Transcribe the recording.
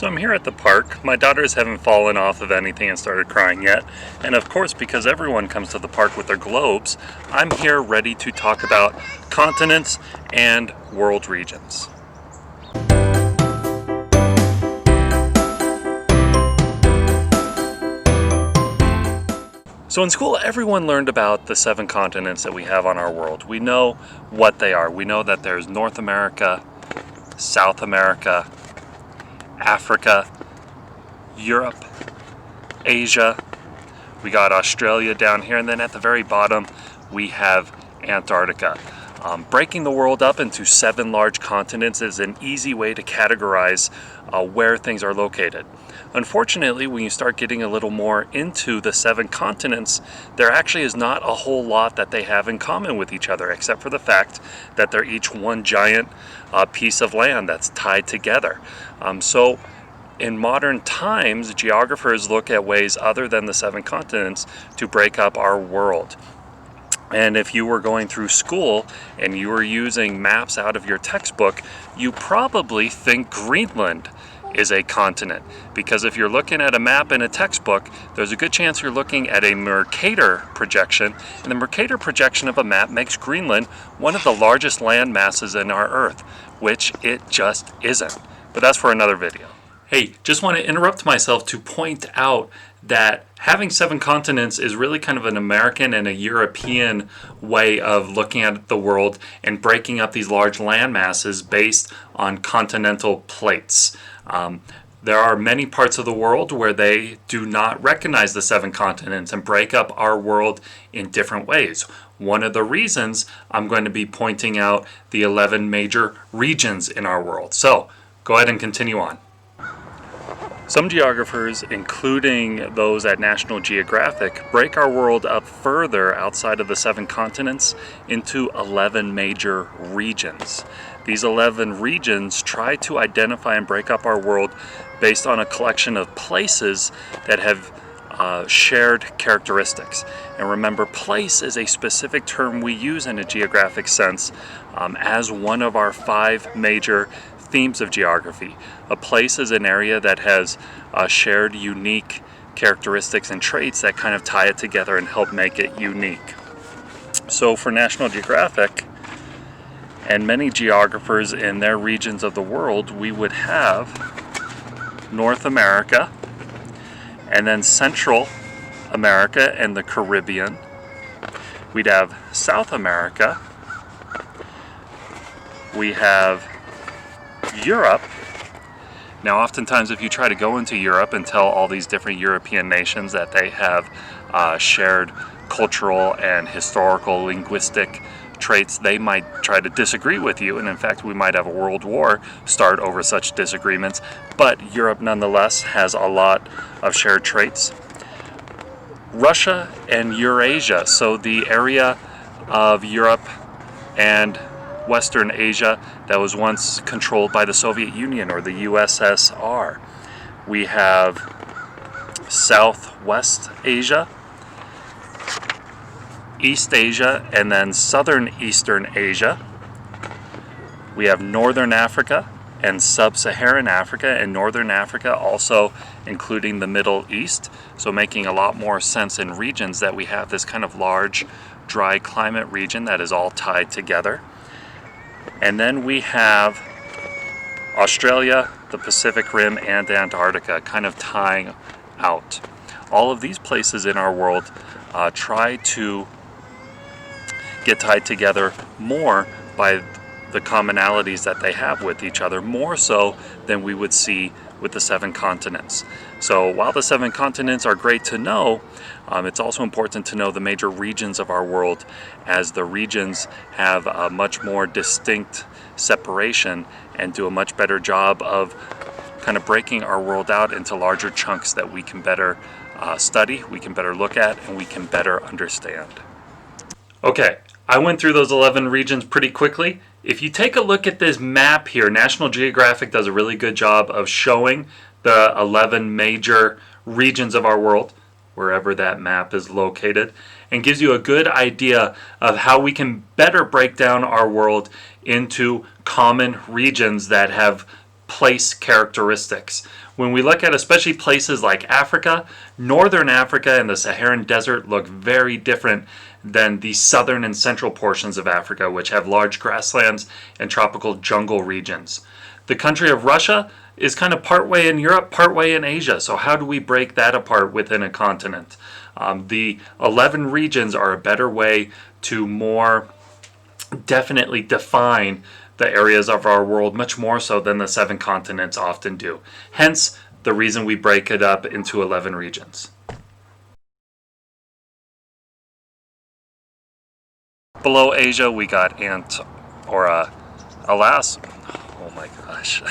So I'm here at the park. My daughters haven't fallen off of anything and started crying yet. And of course, because everyone comes to the park with their globes, I'm here ready to talk about continents and world regions. So in school, everyone learned about the 7 continents that we have on our world. We know what they are. We know that there's North America, South America, Africa, Europe, Asia, we got Australia down here, and then at the very bottom we have Antarctica. Breaking the world up into 7 large continents is an easy way to categorize where things are located. Unfortunately, when you start getting a little more into the 7 continents, there actually is not a whole lot that they have in common with each other, except for the fact that they're each one giant piece of land that's tied together. So in modern times, geographers look at ways other than the 7 continents to break up our world. And if you were going through school and you were using maps out of your textbook, you probably think Greenland is a continent, because if you're looking at a map in a textbook, there's a good chance you're looking at a Mercator projection, and the Mercator projection of a map makes Greenland one of the largest land masses in our Earth, which it just isn't. But that's for another video. Hey, just want to interrupt myself to point out that having 7 continents is really kind of an American and a European way of looking at the world and breaking up these large land masses based on continental plates. There are many parts of the world where they do not recognize the 7 continents and break up our world in different ways. One of the reasons I'm going to be pointing out the 11 major regions in our world. So go ahead and continue on. Some geographers, including those at National Geographic, break our world up further outside of the 7 continents into 11 major regions. These 11 regions try to identify and break up our world based on a collection of places that have shared characteristics. And remember, place is a specific term we use in a geographic sense as one of our 5 major themes of geography. A place is an area that has shared unique characteristics and traits that kind of tie it together and help make it unique. So for National Geographic and many geographers in their regions of the world, we would have North America, and then Central America and the Caribbean. We'd have South America. We have Europe. Now, oftentimes if you try to go into Europe and tell all these different European nations that they have shared cultural and historical linguistic traits, they might try to disagree with you, and in fact we might have a world war start over such disagreements. But Europe nonetheless has a lot of shared traits. Russia and Eurasia, so the area of Europe and Western Asia that was once controlled by the Soviet Union or the USSR. We have Southwest Asia, East Asia, and then Southern Eastern Asia. We have Northern Africa and Sub-Saharan Africa, and Northern Africa also including the Middle East, so making a lot more sense in regions that we have this kind of large, dry climate region that is all tied together. And then we have Australia, the Pacific Rim, and Antarctica kind of tying out. All of these places in our world try to get tied together more by the commonalities that they have with each other, more so than we would see with the 7 continents. So while the 7 continents are great to know, it's also important to know the major regions of our world, as the regions have a much more distinct separation and do a much better job of kind of breaking our world out into larger chunks that we can better study, we can better look at, and we can better understand. Okay, I went through those 11 regions pretty quickly. If you take a look at this map here, National Geographic does a really good job of showing the 11 major regions of our world, wherever that map is located, and gives you a good idea of how we can better break down our world into common regions that have place characteristics. When we look at especially places like Africa, northern Africa and the Saharan desert look very different than the southern and central portions of Africa, which have large grasslands and tropical jungle regions. The country of Russia is kind of partway in Europe, partway in Asia. So how do we break that apart within a continent? The 11 regions are a better way to more definitely define the areas of our world, much more so than the 7 continents often do. Hence, the reason we break it up into 11 regions. Below Asia, we got alas, oh my gosh.